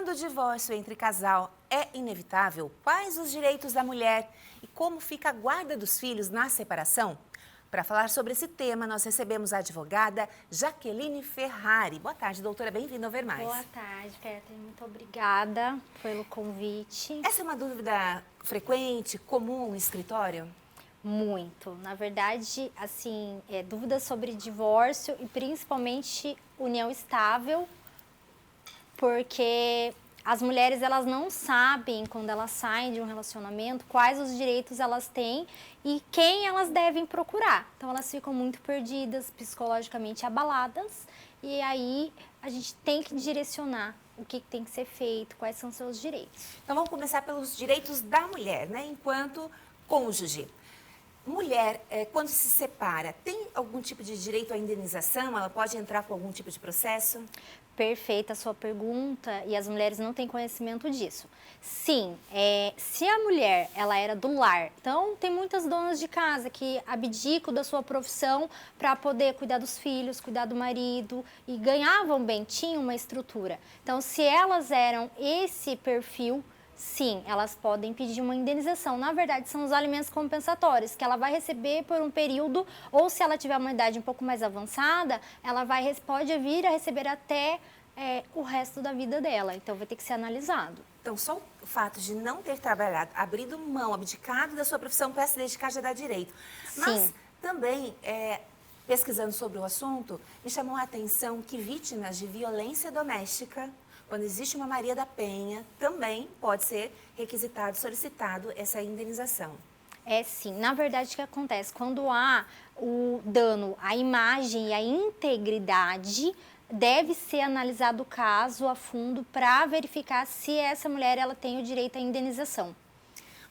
Quando o divórcio entre casal é inevitável, quais os direitos da mulher e como fica a guarda dos filhos na separação? Para falar sobre esse tema, nós recebemos a advogada Jaqueline Ferrari. Boa tarde, doutora. Bem-vinda ao Ver Mais. Boa tarde, Kathleen. Muito obrigada pelo convite. Essa é uma dúvida frequente, comum no escritório? Muito. Na verdade, assim, dúvidas sobre divórcio e principalmente união estável, porque as mulheres, elas não sabem, quando elas saem de um relacionamento, quais os direitos elas têm e quem elas devem procurar. Então, elas ficam muito perdidas, psicologicamente abaladas, e aí a gente tem que direcionar o que tem que ser feito, quais são seus direitos. Então, vamos começar pelos direitos da mulher, né? Enquanto cônjuge. Mulher, quando se separa, tem algum tipo de direito à indenização? Ela pode entrar com algum tipo de processo? Perfeita a sua pergunta, e as mulheres não têm conhecimento disso. Sim, se a mulher ela era do lar, então tem muitas donas de casa que abdicam da sua profissão para poder cuidar dos filhos, cuidar do marido e ganhavam bem, tinham uma estrutura. Então, se elas eram esse perfil, sim, elas podem pedir uma indenização. Na verdade, são os alimentos compensatórios, que ela vai receber por um período, ou se ela tiver uma idade um pouco mais avançada, ela pode vir a receber até o resto da vida dela. Então, vai ter que ser analisado. Então, só o fato de não ter trabalhado, abrido mão, abdicado da sua profissão para se dedicar já dá direito. Mas Sim. também, pesquisando sobre o assunto, me chamou a atenção que vítimas de violência doméstica, quando existe uma Maria da Penha, também pode ser requisitado, solicitado essa indenização. Sim. Na verdade, o que acontece? Quando há o dano à imagem e à integridade, deve ser analisado o caso a fundo para verificar se essa mulher ela tem o direito à indenização.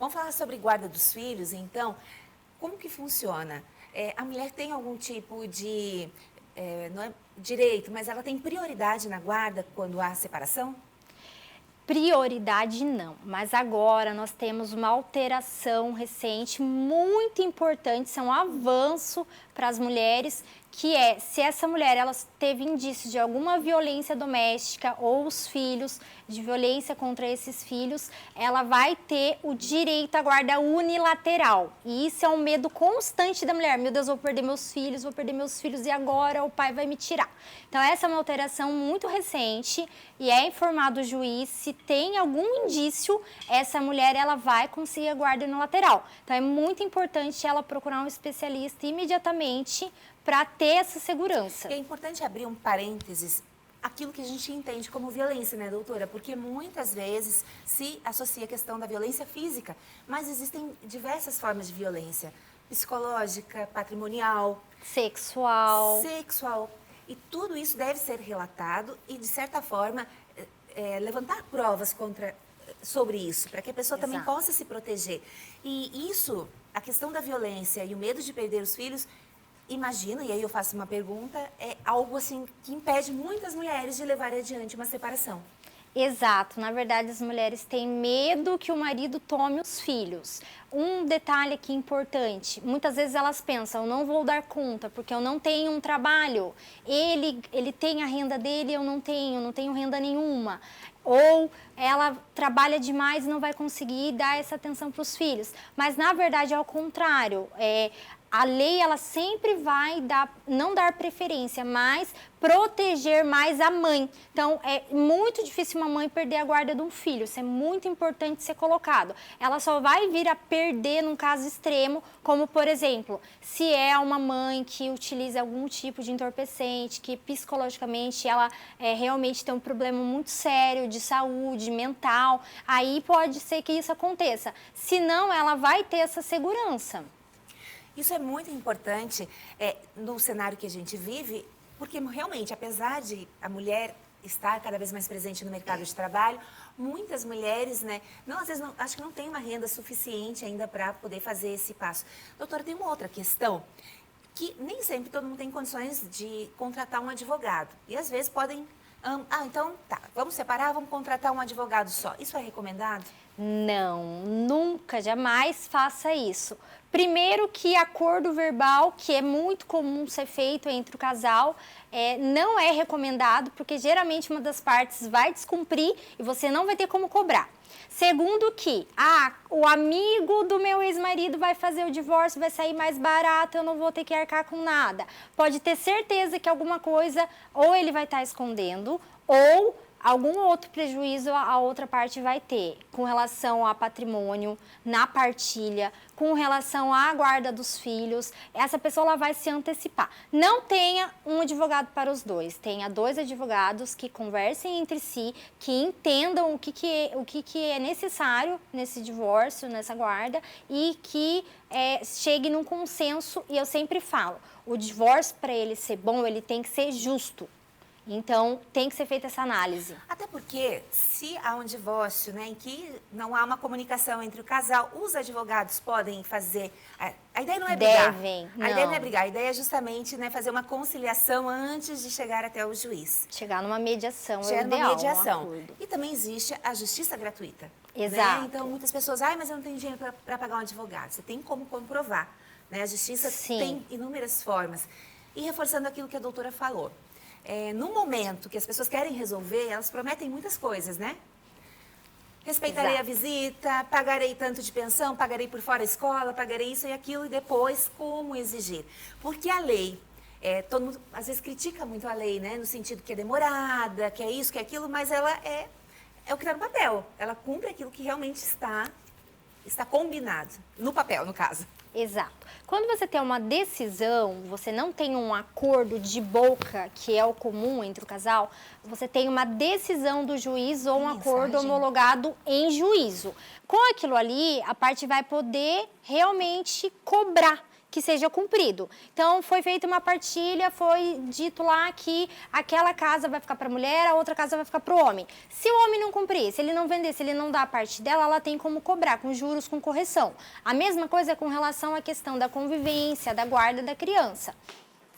Vamos falar sobre guarda dos filhos, então. Como que funciona? A mulher tem algum tipo de... não é direito, mas ela tem prioridade na guarda quando há separação? Prioridade não, mas agora nós temos uma alteração recente muito importante, isso é um avanço para as mulheres, que se essa mulher ela teve indícios de alguma violência doméstica ou os filhos, de violência contra esses filhos, ela vai ter o direito à guarda unilateral. E isso é um medo constante da mulher. Meu Deus, vou perder meus filhos e agora o pai vai me tirar. Então, essa é uma alteração muito recente e é informado o juiz se tem algum indício, essa mulher ela vai conseguir a guarda unilateral. Então, é muito importante ela procurar um especialista imediatamente para ter essa segurança. E é importante abrir um parênteses, aquilo que a gente entende como violência, né, doutora? Porque muitas vezes se associa a questão da violência física, mas existem diversas formas de violência, psicológica, patrimonial, sexual. E tudo isso deve ser relatado e, de certa forma, levantar provas sobre isso, para que a pessoa também possa se proteger. E isso, a questão da violência e o medo de perder os filhos, imagino, e aí eu faço uma pergunta, é algo assim que impede muitas mulheres de levar adiante uma separação. Exato, na verdade as mulheres têm medo que o marido tome os filhos. Um detalhe aqui importante, muitas vezes elas pensam, eu não vou dar conta porque eu não tenho um trabalho, ele tem a renda dele, eu não tenho renda nenhuma. Ou ela trabalha demais e não vai conseguir dar essa atenção para os filhos. Mas na verdade é ao contrário, a lei ela sempre vai não dar preferência, mas proteger mais a mãe. Então, é muito difícil uma mãe perder a guarda de um filho. Isso é muito importante ser colocado. Ela só vai vir a perder num caso extremo, como, por exemplo, se é uma mãe que utiliza algum tipo de entorpecente, que psicologicamente ela realmente tem um problema muito sério de saúde mental, aí pode ser que isso aconteça. Senão, ela vai ter essa segurança. Isso é muito importante no cenário que a gente vive, porque realmente, apesar de a mulher estar cada vez mais presente no mercado de trabalho, muitas mulheres, né, às vezes acho que não tem uma renda suficiente ainda para poder fazer esse passo. Doutora, tem uma outra questão, que nem sempre todo mundo tem condições de contratar um advogado. E às vezes podem, então tá, vamos separar, vamos contratar um advogado só. Isso é recomendado? Não, nunca, jamais faça isso. Primeiro que acordo verbal, que é muito comum ser feito entre o casal, não é recomendado, porque geralmente uma das partes vai descumprir e você não vai ter como cobrar. Segundo que, o amigo do meu ex-marido vai fazer o divórcio, vai sair mais barato, eu não vou ter que arcar com nada. Pode ter certeza que alguma coisa ou ele vai estar escondendo, ou algum outro prejuízo a outra parte vai ter, com relação a patrimônio, na partilha, com relação à guarda dos filhos. Essa pessoa ela vai se antecipar. Não tenha um advogado para os dois, tenha 2 advogados que conversem entre si, que entendam o que é necessário nesse divórcio, nessa guarda, e que chegue num consenso. E eu sempre falo, o divórcio, para ele ser bom, ele tem que ser justo. Então, tem que ser feita essa análise. Até porque, se há um divórcio, né, em que não há uma comunicação entre o casal, os advogados podem fazer... A ideia não é brigar. A ideia não é brigar. A ideia é justamente, né, fazer uma conciliação antes de chegar até o juiz. Chegar numa mediação é o ideal. Chegar numa mediação. E também existe a justiça gratuita. Exato. Né? Então, muitas pessoas, mas eu não tenho dinheiro para pagar um advogado. Você tem como comprovar. Né? A justiça tem inúmeras formas. E reforçando aquilo que a doutora falou. No momento que as pessoas querem resolver, elas prometem muitas coisas, né? Respeitarei a visita, pagarei tanto de pensão, pagarei por fora a escola, pagarei isso e aquilo, e depois como exigir. Porque a lei, todo mundo às vezes critica muito a lei, né? No sentido que é demorada, que é isso, que é aquilo, mas ela é o que está no papel. Ela cumpre aquilo que realmente está combinado, no papel, no caso. Exato. Quando você tem uma decisão, você não tem um acordo de boca, que é o comum entre o casal, você tem uma decisão do juiz ou um acordo homologado em juízo. Com aquilo ali, a parte vai poder realmente cobrar que seja cumprido. Então, foi feita uma partilha, foi dito lá que aquela casa vai ficar para a mulher, a outra casa vai ficar para o homem. Se o homem não cumprir, se ele não vender, se ele não dá a parte dela, ela tem como cobrar, com juros, com correção. A mesma coisa com relação à questão da convivência, da guarda da criança.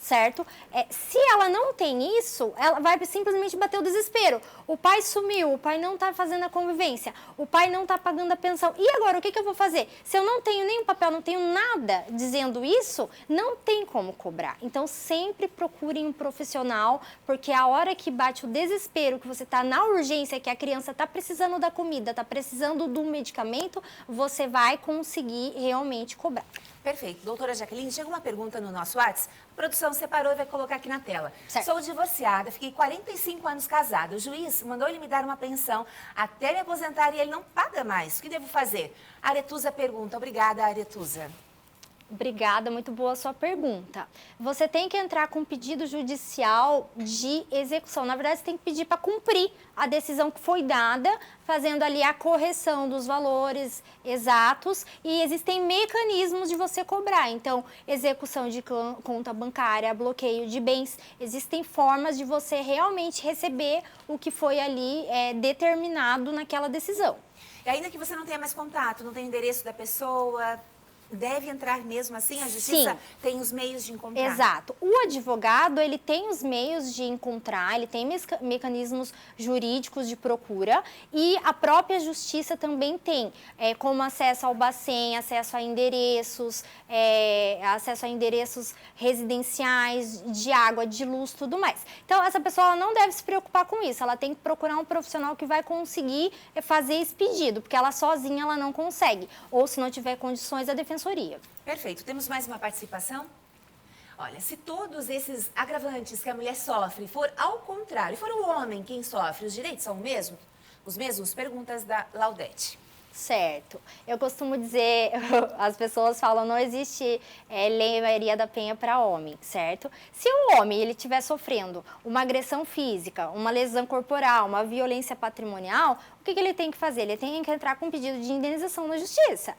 Certo? Se ela não tem isso, ela vai simplesmente bater o desespero. O pai sumiu, o pai não está fazendo a convivência, o pai não está pagando a pensão. E agora, o que eu vou fazer? Se eu não tenho nenhum papel, não tenho nada dizendo isso, não tem como cobrar. Então, sempre procurem um profissional, porque a hora que bate o desespero, que você está na urgência, que a criança está precisando da comida, está precisando do medicamento, você vai conseguir realmente cobrar. Perfeito. Doutora Jaqueline, chega uma pergunta no nosso WhatsApp. A produção separou e vai colocar aqui na tela. Certo. Sou divorciada, fiquei 45 anos casada. O juiz mandou ele me dar uma pensão até me aposentar e ele não paga mais. O que devo fazer? A Aretusa pergunta. Obrigada, Aretusa. Obrigada, muito boa a sua pergunta. Você tem que entrar com um pedido judicial de execução. Na verdade, você tem que pedir para cumprir a decisão que foi dada, fazendo ali a correção dos valores exatos, e existem mecanismos de você cobrar. Então, execução de conta bancária, bloqueio de bens, existem formas de você realmente receber o que foi ali determinado naquela decisão. E ainda que você não tenha mais contato, não tenha endereço da pessoa... Deve entrar mesmo assim? A justiça tem os meios de encontrar? Exato. O advogado, ele tem os meios de encontrar, ele tem mecanismos jurídicos de procura, e a própria justiça também tem, como acesso ao Bacen, acesso a endereços residenciais, de água, de luz, tudo mais. Então, essa pessoa ela não deve se preocupar com isso, ela tem que procurar um profissional que vai conseguir fazer esse pedido, porque ela sozinha ela não consegue, ou se não tiver condições, a defensoria. Perfeito. Temos mais uma participação? Olha, se todos esses agravantes que a mulher sofre for ao contrário, for o homem quem sofre, os direitos são os mesmos? Perguntas da Laudete. Certo. Eu costumo dizer, as pessoas falam, não existe lei Maria da Penha para homem, certo? Se o homem ele estiver sofrendo uma agressão física, uma lesão corporal, uma violência patrimonial, o que ele tem que fazer? Ele tem que entrar com um pedido de indenização na justiça.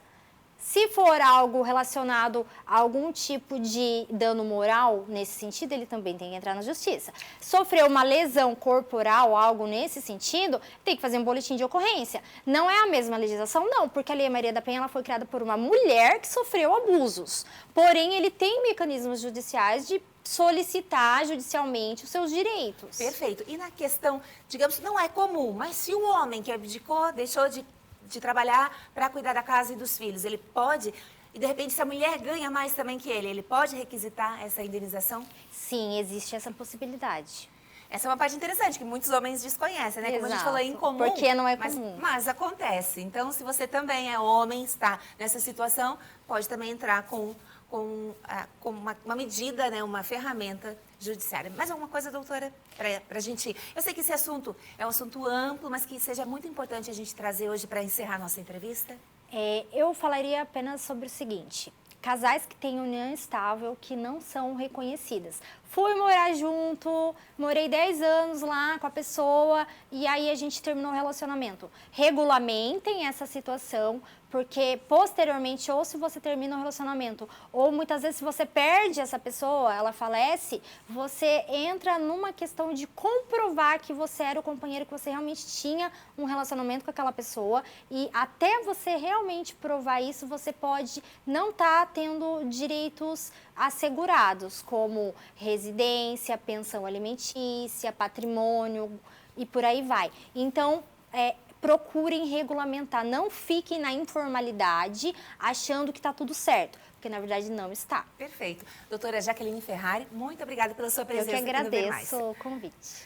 Se for algo relacionado a algum tipo de dano moral, nesse sentido, ele também tem que entrar na justiça. Sofreu uma lesão corporal, algo nesse sentido, tem que fazer um boletim de ocorrência. Não é a mesma legislação? Não, porque a Lei Maria da Penha ela foi criada por uma mulher que sofreu abusos. Porém, ele tem mecanismos judiciais de solicitar judicialmente os seus direitos. Perfeito. E na questão, digamos, não é comum, mas se o homem que abdicou, deixou de de trabalhar para cuidar da casa e dos filhos, ele pode... E, de repente, se a mulher ganha mais também que ele pode requisitar essa indenização? Sim, existe essa possibilidade. Essa é uma parte interessante, que muitos homens desconhecem, né? Como a gente Exato, falou, é incomum. porque não é comum. Mas acontece. Então, se você também é homem, está nessa situação, pode também entrar com uma medida, né? Uma ferramenta judiciária. Mais alguma coisa, doutora? Para a gente... Eu sei que esse assunto é um assunto amplo, mas que seja muito importante a gente trazer hoje para encerrar a nossa entrevista. Eu falaria apenas sobre o seguinte: casais que têm união estável que não são reconhecidas. Fui morar junto, morei 10 anos lá com a pessoa e aí a gente terminou o relacionamento. Regulamentem essa situação, porque posteriormente, ou se você termina o relacionamento, ou muitas vezes se você perde essa pessoa, ela falece, você entra numa questão de comprovar que você era o companheiro, que você realmente tinha um relacionamento com aquela pessoa, e até você realmente provar isso, você pode não estar tendo direitos assegurados, como residência, pensão alimentícia, patrimônio e por aí vai. Então, procurem regulamentar, não fiquem na informalidade achando que está tudo certo, porque na verdade não está. Perfeito. Doutora Jaqueline Ferrari, muito obrigada pela sua presença Eu que aqui no Ver Mais. agradeço o convite.